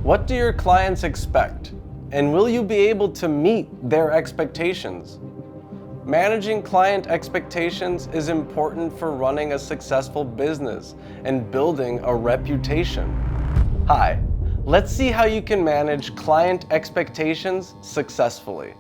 What do your clients expect? And will you be able to meet their expectations? Managing client expectations is important for running a successful business and building a reputation. Hi, let's see how you can manage client expectations successfully.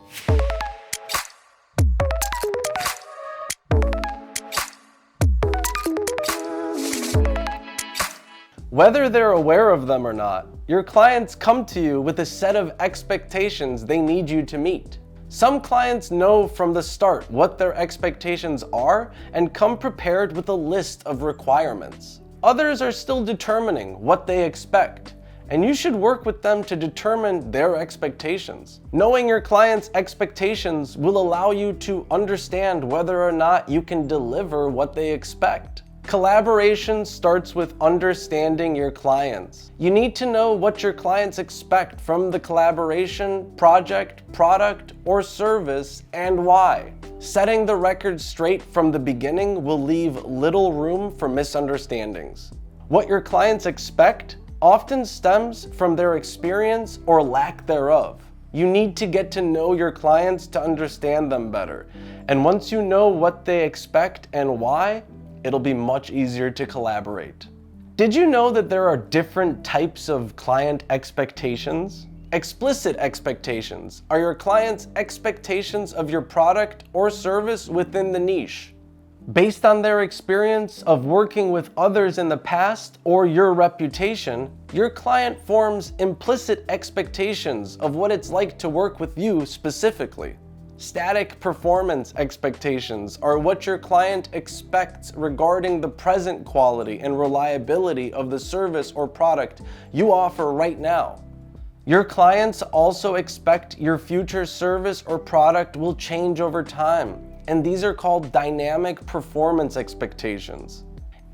Whether they're aware of them or not, your clients come to you with a set of expectations they need you to meet. Some clients know from the start what their expectations are and come prepared with a list of requirements. Others are still determining what they expect, and you should work with them to determine their expectations. Knowing your clients' expectations will allow you to understand whether or not you can deliver what they expect. Collaboration starts with understanding your clients. You need to know what your clients expect from the collaboration, project, product, or service, and why. Setting the record straight from the beginning will leave little room for misunderstandings. What your clients expect often stems from their experience or lack thereof. You need to get to know your clients to understand them better. And once you know what they expect and why, it'll be much easier to collaborate. Did you know that there are different types of client expectations? Explicit expectations are your client's expectations of your product or service within the niche. Based on their experience of working with others in the past or your reputation, your client forms implicit expectations of what it's like to work with you specifically. Static performance expectations are what your client expects regarding the present quality and reliability of the service or product you offer right now. Your clients also expect your future service or product will change over time, and these are called dynamic performance expectations.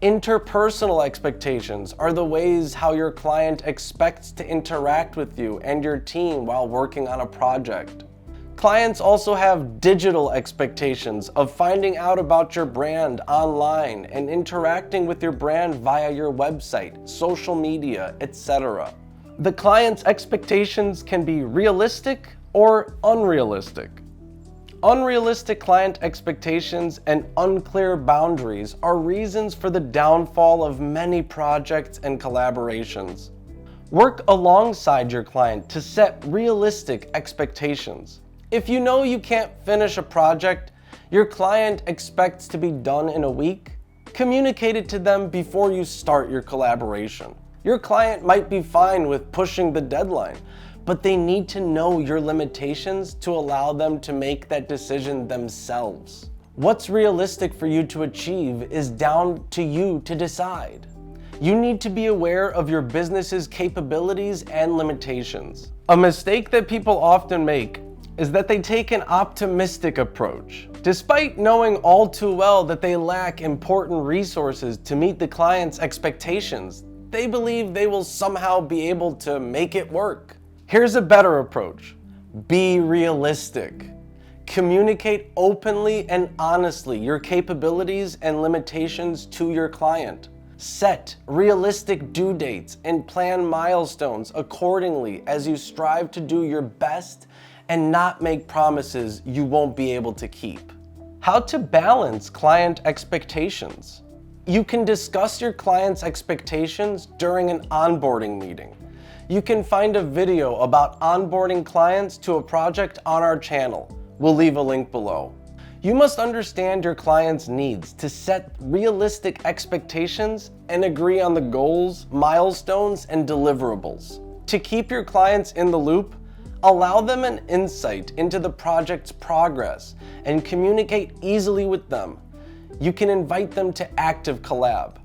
Interpersonal expectations are the ways how your client expects to interact with you and your team while working on a project. Clients also have digital expectations of finding out about your brand online and interacting with your brand via your website, social media, etc. The client's expectations can be realistic or unrealistic. Unrealistic client expectations and unclear boundaries are reasons for the downfall of many projects and collaborations. Work alongside your client to set realistic expectations. If you know you can't finish a project your client expects to be done in a week, communicate it to them before you start your collaboration. Your client might be fine with pushing the deadline, but they need to know your limitations to allow them to make that decision themselves. What's realistic for you to achieve is down to you to decide. You need to be aware of your business's capabilities and limitations. A mistake that people often make is that they take an optimistic approach. Despite knowing all too well that they lack important resources to meet the client's expectations, they believe they will somehow be able to make it work. Here's a better approach. Be realistic. Communicate openly and honestly your capabilities and limitations to your client. Set realistic due dates and plan milestones accordingly as you strive to do your best and not make promises you won't be able to keep. How to balance client expectations. You can discuss your client's expectations during an onboarding meeting. You can find a video about onboarding clients to a project on our channel. We'll leave a link below. You must understand your client's needs to set realistic expectations and agree on the goals, milestones, and deliverables. To keep your clients in the loop, allow them an insight into the project's progress and communicate easily with them. You can invite them to Active Collab.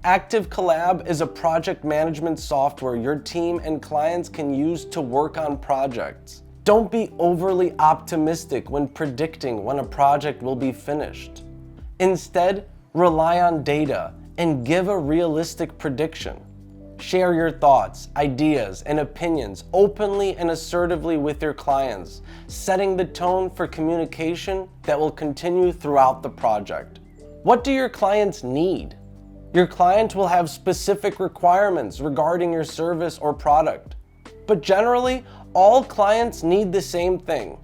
Active Collab is a project management software your team and clients can use to work on projects. Don't be overly optimistic when predicting when a project will be finished. Instead, rely on data and give a realistic prediction. Share your thoughts, ideas, and opinions openly and assertively with your clients, setting the tone for communication that will continue throughout the project. What do your clients need? Your client will have specific requirements regarding your service or product. But generally, all clients need the same thing: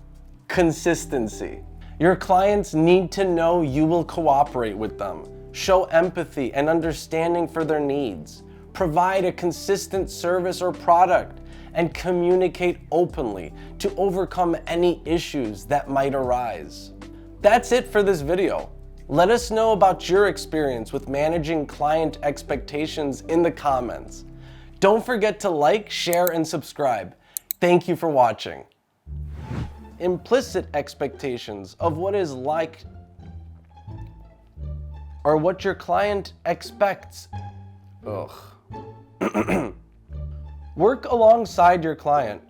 consistency. Your clients need to know you will cooperate with them, show empathy and understanding for their needs, provide a consistent service or product, and communicate openly to overcome any issues that might arise. That's it for this video. Let us know about your experience with managing client expectations in the comments. Don't forget to like, share, and subscribe. Thank you for watching. Implicit expectations of what is like or what your client expects. Work alongside your client